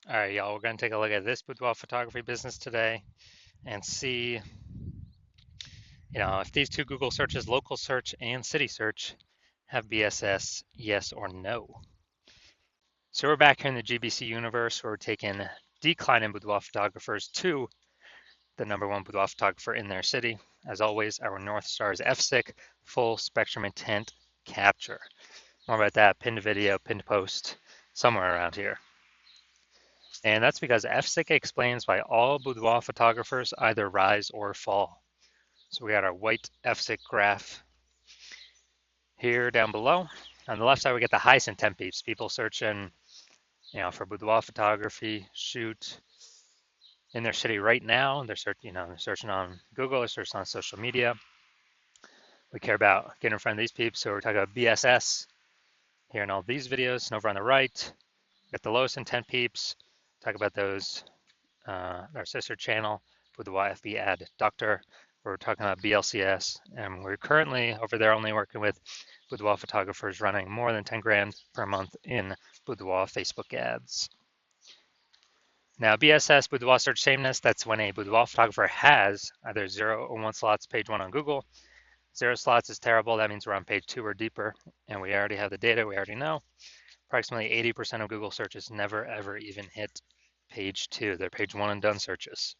All right, y'all, we're going to take a look at this boudoir photography business today and see, if these two Google searches, local search and city search, have BSS, yes or no. So we're back here in the GBC universe where we're taking declining boudoir photographers to the number one boudoir photographer in their city. As always, our North Star is FSIC, full spectrum intent capture. More about that, pinned video, pinned post, somewhere around here. And that's because FSIC explains why all boudoir photographers either rise or fall. So we got our white FSIC graph here down below. On the left side, we get the highest intent peeps, people searching, for boudoir photography, shoot in their city right now. They're searching on Google, they're searching on social media. We care about getting in front of these peeps, so we're talking about BSS here in all these videos. And over on the right, we got the lowest intent peeps. Talk about those, our sister channel with the YFB ad doctor. We're talking about BLCS, and we're currently over there only working with boudoir photographers running more than 10 grand per month in boudoir Facebook ads. Now, BSS, boudoir search sameness, that's when a boudoir photographer has either 0 or 1 slots page 1 on Google. 0 slots is terrible. That means we're on page 2 or deeper, and we already have the data. We already know. Approximately 80% of Google searches never, ever even hit page 2. They're page 1 and done searches.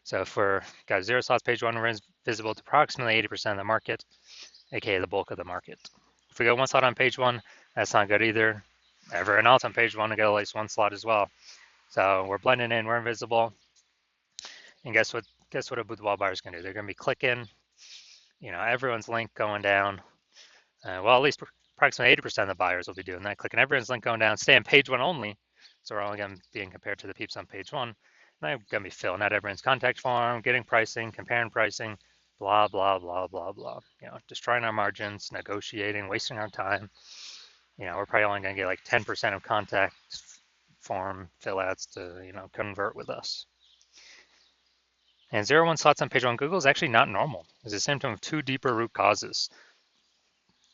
So if we're got 0 slots page 1, we're visible to approximately 80% of the market, aka the bulk of the market. If we go 1 slot on page 1, that's not good either. Everyone else on page 1 will get at least 1 slot as well. So we're blending in, we're invisible. And guess what? Guess what a boudoir buyer is going to do? They're going to be clicking, everyone's link going down. Well, at least approximately 80% of the buyers will be doing that, clicking everyone's link going down, stay on page 1 only. So we're only going to be compared to the peeps on page 1. And they're going to be filling out everyone's contact form, getting pricing, comparing pricing, blah, blah, blah, blah, blah. Destroying our margins, negotiating, wasting our time. We're probably only going to get like 10% of contact form fill outs to, convert with us. And 0-1 slots on page 1 Google is actually not normal. It's a symptom of 2 deeper root causes.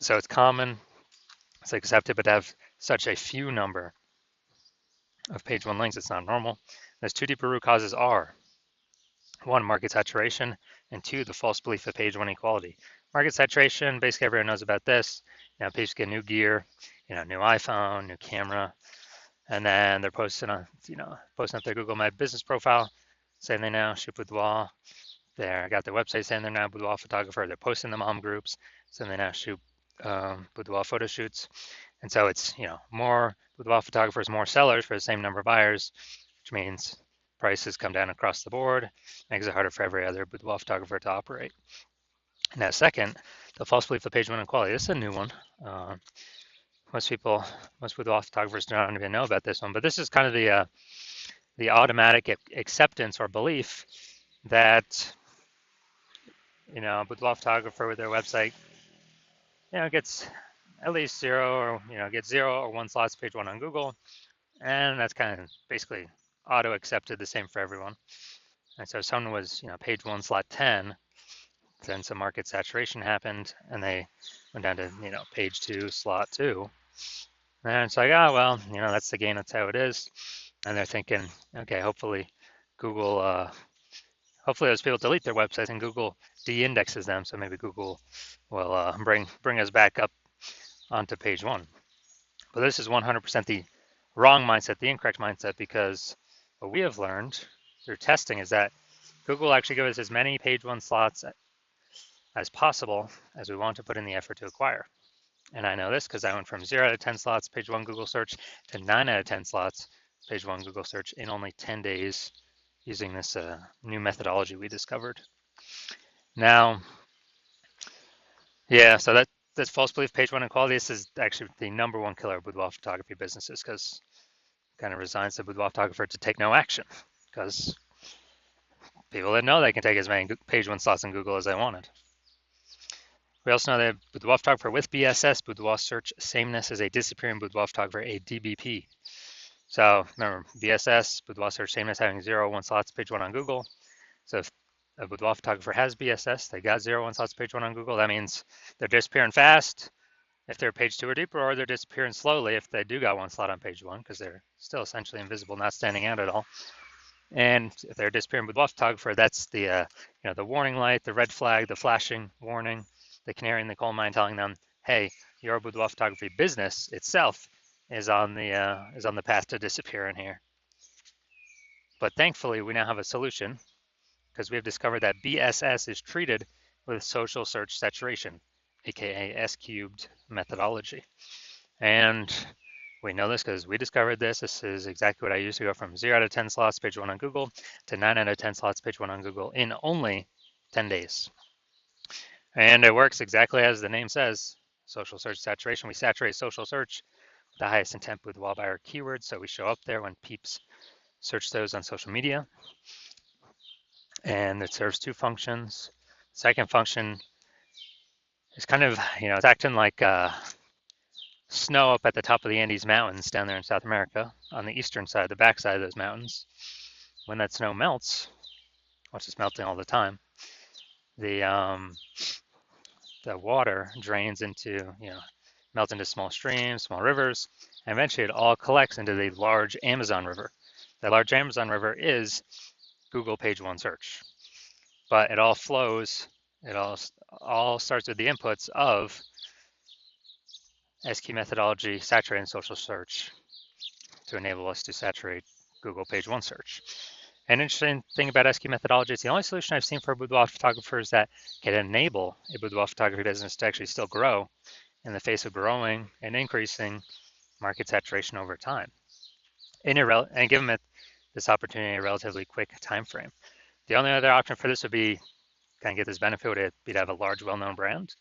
So it's common, it's accepted, but to have such a few number of page 1 links, it's not normal. Those 2 deeper root causes are 1, market saturation, and 2, the false belief of page 1 equality. Market saturation, basically everyone knows about this. People get new gear, new iPhone, new camera, and then they're posting on, posting up their Google My Business profile, saying they now shoot boudoir. They got their website saying they're now a boudoir photographer. They're posting the mom groups, saying they now shoot boudoir photo shoots. And so it's, more boudoir photographers, more sellers for the same number of buyers, which means prices come down across the board, makes it harder for every other boudoir photographer to operate. Now, second, the false belief of page 1 equality. This is a new one. Most boudoir photographers don't even know about this one, but this is kind of the automatic acceptance or belief that, a boudoir photographer with their website, gets at least 0 or, gets 0 or 1 slots page 1 on Google. And that's kind of basically auto accepted, the same for everyone. And so if someone was, page 1 slot 10, then some market saturation happened and they went down to, page 2 slot 2. And it's like, oh, well, that's the game, that's how it is. And they're thinking, okay, hopefully Google, hopefully those people delete their websites and Google de-indexes them. So maybe Google will bring us back up onto page 1. But this is 100% the wrong mindset, the incorrect mindset, because what we have learned through testing is that Google actually gives us as many page 1 slots as possible as we want to put in the effort to acquire. And I know this because I went from 0 out of 10 slots page 1 Google search to 9 out of 10 slots page 1 Google search in only 10 days using this new methodology we discovered. Now, yeah, so that's false belief page 1 equality. This is actually the number 1 killer of boudoir photography businesses because it kind of resigns the boudoir photographer to take no action because people didn't know they can take as many page 1 slots in Google as they wanted. We also know that boudoir photographer with BSS, boudoir search sameness, is a disappearing boudoir photographer, a DBP. So remember, BSS, boudoir search sameness, having 0, 1 slots page 1 on Google. So if a boudoir photographer has BSS, they got 0, 1 slots page 1 on Google, that means they're disappearing fast, if they're page 2 or deeper, or they're disappearing slowly if they do got one slot on page 1 because they're still essentially invisible, not standing out at all. And if they're disappearing boudoir photographer, that's the the warning light, the red flag, the flashing warning, the canary in the coal mine telling them, hey, your boudoir photography business itself is on the path to disappearing here. But thankfully, we now have a solution because we have discovered that BSS is treated with social search saturation, aka S cubed methodology. And we know this because we discovered this. This is exactly what I used to go from 0 out of 10 slots page 1 on Google to 9 out of 10 slots page 1 on Google in only 10 days. And it works exactly as the name says, social search saturation. We saturate social search with the highest intent boudoir buyer keywords, so we show up there when peeps search those on social media. And it serves two functions. Second function is kind of, it's acting like snow up at the top of the Andes Mountains down there in South America on the eastern side, the backside of those mountains. When that snow melts, which is melting all the time, the water drains into, melts into small streams, small rivers, and eventually it all collects into the large Amazon River. The large Amazon River is Google page 1 search, but it all flows, it all starts with the inputs of SQ methodology, saturating social search to enable us to saturate Google page 1 search. An interesting thing about SQ methodology, it's the only solution I've seen for boudoir photographers that can enable a boudoir photography business to actually still grow in the face of growing and increasing market saturation over time, and give them this opportunity in a relatively quick time frame. The only other option for this would be kind of get this benefit would be to have a large, well-known brand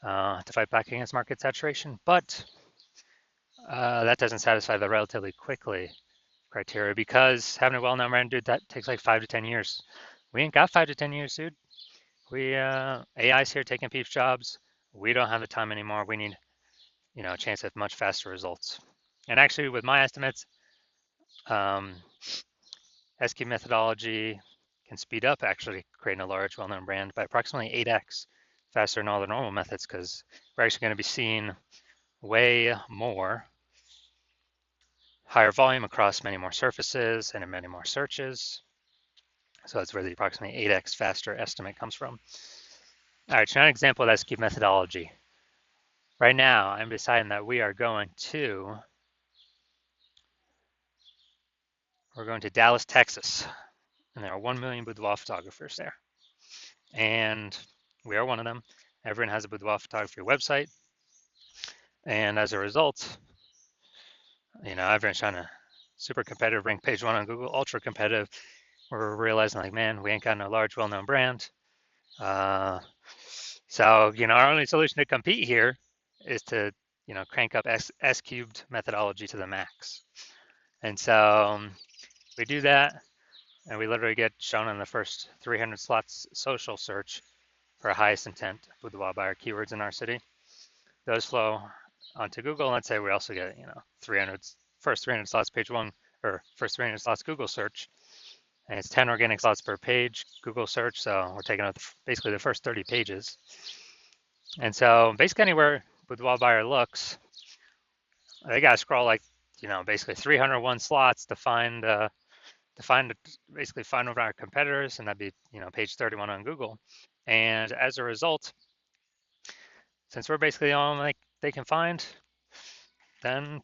to fight back against market saturation, but that doesn't satisfy the relatively quickly criteria because having a well-known brand, dude, that takes like 5 to 10 years. We ain't got 5 to 10 years, dude. AI's here taking people's jobs. We don't have the time anymore. We need, a chance at much faster results. And actually, with my estimates, SQ methodology can speed up actually creating a large, well-known brand by approximately 8x faster than all the normal methods because we're actually going to be seeing way more higher volume across many more surfaces and in many more searches. So that's where the approximately 8x faster estimate comes from. All right, so now an example of SQ methodology. Right now, I'm deciding that we're going to Dallas, Texas, and there are 1 million boudoir photographers there. And we are one of them. Everyone has a boudoir photography website. And as a result, everyone's trying to super competitive, rank page 1 on Google, ultra competitive. We're realizing like, man, we ain't got no large, well-known brand. So, our only solution to compete here is to, crank up S cubed methodology to the max. And so we do that, and we literally get shown in the first 300 slots social search for highest intent boudoir buyer keywords in our city. Those flow onto Google. Let's say we also get, first 300 slots page 1 or first 300 slots Google search. And it's 10 organic slots per page Google search. So we're taking out basically the first 30 pages. And so basically anywhere boudoir buyer looks, they got to scroll like, basically 301 slots to find basically find over our competitors, and that'd be, page 31 on Google. And as a result, since we're basically the only they can find, then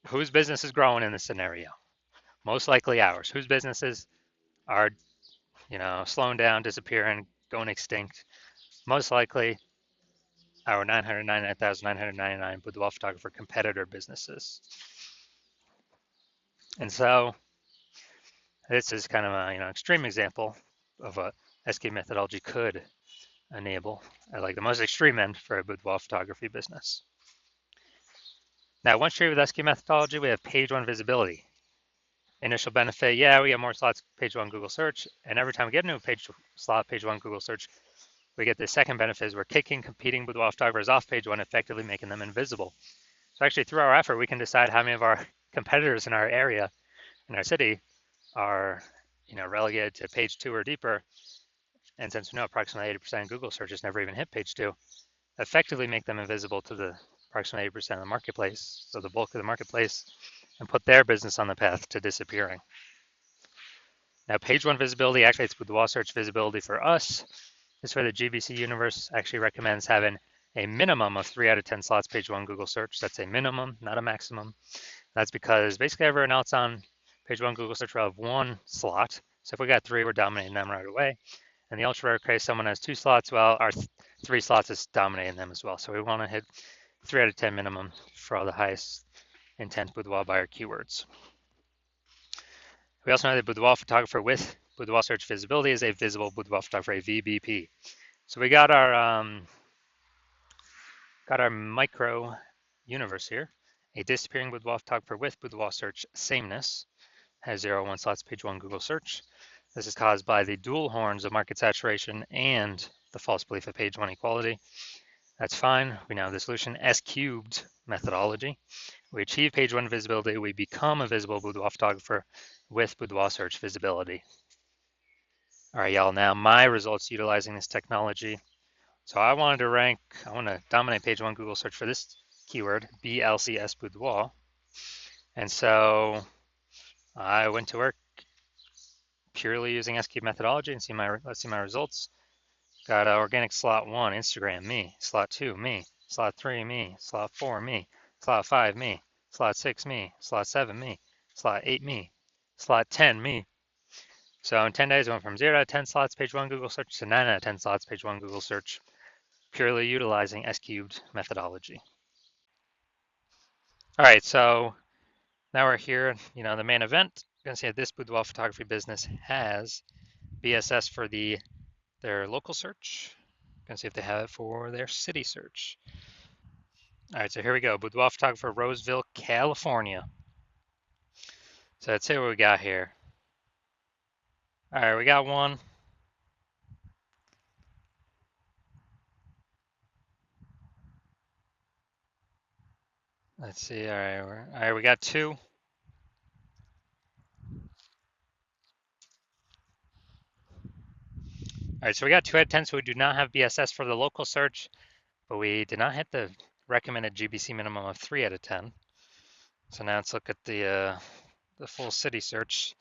whose business is growing in this scenario? Most likely ours. Whose businesses are, slowing down, disappearing, going extinct? Most likely our 999,999 boudoir photographer competitor businesses. And so this is kind of a extreme example of what SQ methodology could enable at like the most extreme end for a boudoir photography business. Now, once treated with SQ methodology, we have page 1 visibility. Initial benefit, yeah, we get more slots page 1 Google search, and every time we get a new page 1 Google search, we get the second benefit is we're kicking competing boudoir photographers off page 1, effectively making them invisible. So actually, through our effort, we can decide how many of our competitors in our area, in our city, are relegated to page 2 or deeper. And since we know approximately 80% of Google searches never even hit page 2, effectively make them invisible to the approximately 80% of the marketplace, so the bulk of the marketplace, and put their business on the path to disappearing. Now, page one visibility activates Boudoir search visibility for us. This is where the GBC universe actually recommends having a minimum of 3 out of 10 slots page one Google search. That's a minimum, not a maximum. That's because basically everyone else on page one Google search will have 1 slot. So if we got 3, we're dominating them right away. And the ultra rare case, someone has 2 slots, well, our 3 slots is dominating them as well. So we want to hit 3 out of 10 minimum for all the highest intent boudoir buyer keywords. We also know that boudoir photographer with boudoir search visibility is a visible boudoir photographer, a VBP. So we got our micro universe here. A disappearing boudoir photographer with boudoir search sameness has 0 1 slots page one Google search. This is caused by the dual horns of market saturation and the false belief of page one equality. That's fine. We now have the solution S cubed methodology. We achieve page one visibility. We become a visible boudoir photographer with boudoir search visibility. All right, y'all. Now my results utilizing this technology. So I want to dominate page one Google search for this keyword, BLCS boudoir. And so I went to work purely using S-cube methodology and let's see my results. Got organic slot 1, Instagram, me. Slot 2, me. Slot 3, me. Slot 4, me. Slot 5, me. Slot 6, me. Slot 7, me. Slot 8, me. Slot 10, me. So in 10 days, I went from 0 out of 10 slots page one Google search to 9 out of 10 slots page one Google search, purely utilizing S-cubed methodology. All right, so now we're here, the main event. You're gonna see that this boudoir photography business has BSS for their local search. Gonna see if they have it for their city search. All right, so here we go. Boudoir photographer, Roseville, California. So let's see what we got here. All right, we got one. Let's see. All right, we got 2. All right, so we got 2 out of 10, so we do not have BSS for the local search, but we did not hit the recommended GBC minimum of 3 out of 10. So now let's look at the full city search.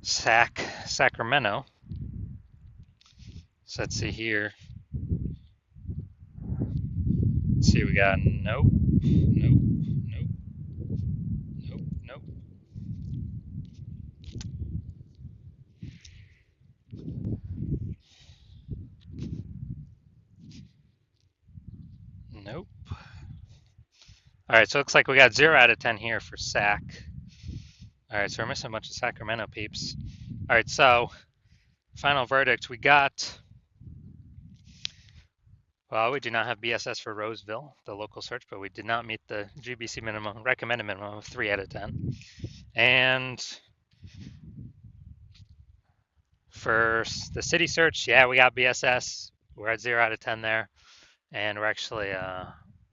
Sacramento. So let's see here. Let's see, we got nope, nope, nope, nope, nope. Nope. All right, so it looks like we got 0 out of 10 here for Sac. All right, so we're missing a bunch of Sacramento peeps. All right, so final verdict, we got, well, we do not have BSS for Roseville, the local search, but we did not meet the GBC minimum, recommended minimum of 3 out of 10. And for the city search, yeah, we got BSS. We're at 0 out of 10 there. And we're actually,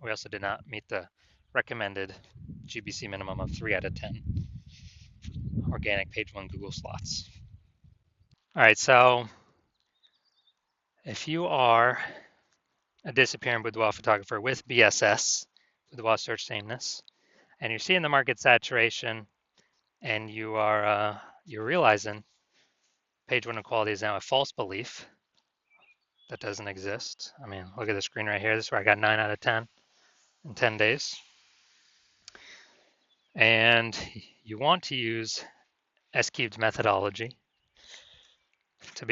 we also did not meet the recommended GBC minimum of 3 out of 10 organic page one Google slots. All right, so if you are a disappearing boudoir photographer with BSS, boudoir search sameness, and you're seeing the market saturation, and you're realizing page one equality is now a false belief that doesn't exist. I mean, look at the screen right here. This is where I got 9 out of 10 in 10 days. And you want to use S-cubed methodology to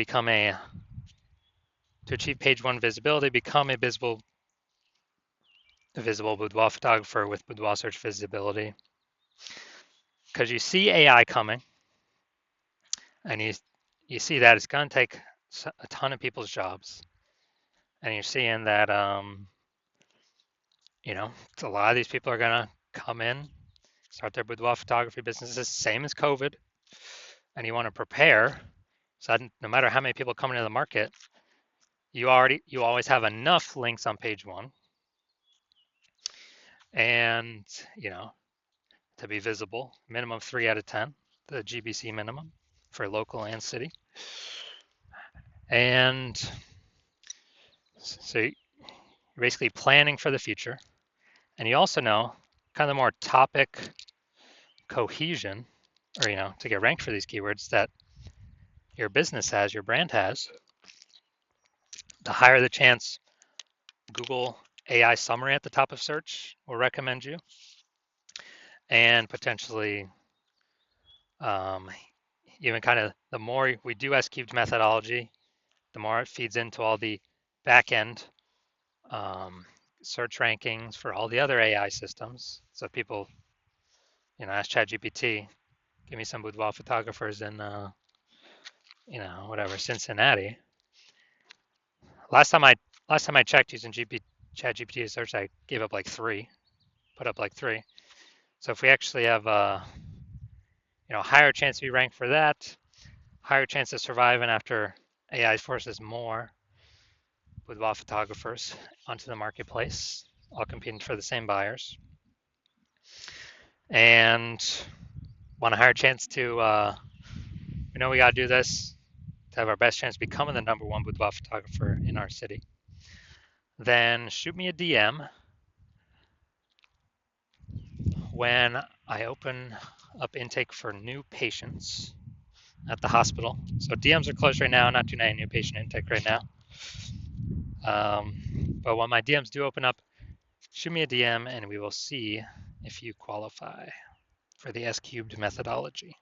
achieve page one visibility, become a visible boudoir photographer with boudoir search visibility. Because you see AI coming, and you see that it's going to take a ton of people's jobs, and you're seeing that a lot of these people are going to come in, start their boudoir photography businesses, same as COVID, and you want to prepare so that no matter how many people come into the market, you always have enough links on page one, and to be visible, minimum 3 out of 10, the GBC minimum for local and city. And so You're basically planning for the future. And you also know kind of the more topic cohesion, or, to get ranked for these keywords that your business has, your brand has, the higher the chance Google AI summary at the top of search will recommend you, and potentially even kind of the more we do S-cubed methodology, the more it feeds into all the back-end search rankings for all the other AI systems. So people, ask ChatGPT, give me some boudoir photographers in, whatever, Cincinnati. Last time I checked using ChatGPT to search, I gave up like 3, put up like 3. So if we actually have higher chance to be ranked for that, higher chance of surviving after AI forces more boudoir photographers onto the marketplace, all competing for the same buyers, and want a higher chance to, we got to do this to have our best chance of becoming the #1 boudoir photographer in our city, then shoot me a DM when I open up intake for new patients at the hospital. So DMs are closed right now, not doing any new patient intake right now. But when my DMs do open up, shoot me a DM and we will see if you qualify for the S-cubed methodology.